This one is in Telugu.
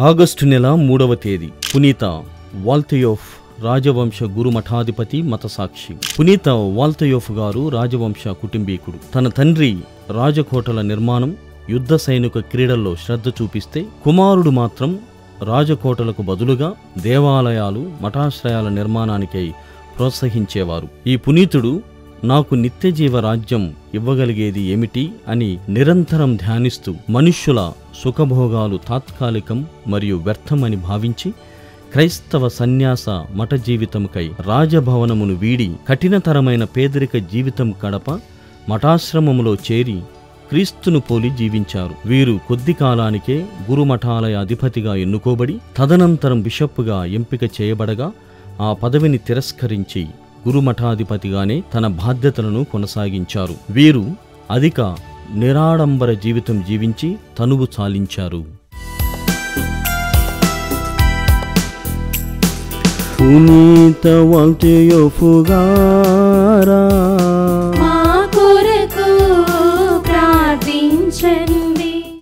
ఆగస్టు నెల 3వ తేదీ పునీత వాల్తయోఫ్ రాజవంశ గురుమఠాధిపతి మతసాక్షి. పునీత వాల్తయోఫ్ గారు రాజవంశ కుటుంబీకుడు. తన తండ్రి రాజకోటల నిర్మాణం, యుద్ధ సైనిక క్రీడల్లో శ్రద్ధ చూపిస్తే కుమారుడు మాత్రం రాజకోటలకు బదులుగా దేవాలయాలు, మఠాశ్రయాల నిర్మాణానికై ప్రోత్సహించేవారు. ఈ పునీతుడు నాకు నిత్యజీవ రాజ్యం ఇవ్వగలిగేది ఏమిటి అని నిరంతరం ధ్యానిస్తూ మనుష్యుల సుఖభోగాలు తాత్కాలికం మరియు వ్యర్థమని భావించి క్రైస్తవ సన్యాస మఠ జీవితంకై రాజభవనమును వీడి కఠినతరమైన పేదరిక జీవితం గడప మఠాశ్రమములో చేరి క్రీస్తును పోలి జీవించారు. వీరు కొద్ది కాలానికే గురుమఠాలయ అధిపతిగా ఎన్నుకోబడి తదనంతరం బిషప్పుగా ఎంపిక చేయబడగా ఆ పదవిని తిరస్కరించి గురుమఠాధిపతిగానే తన బాధ్యతలను కొనసాగించారు. వీరు అధిక నిరాడంబర జీవితం జీవించి తనువు చాలించారు. పునీత వాల్తయోఫ్ గారా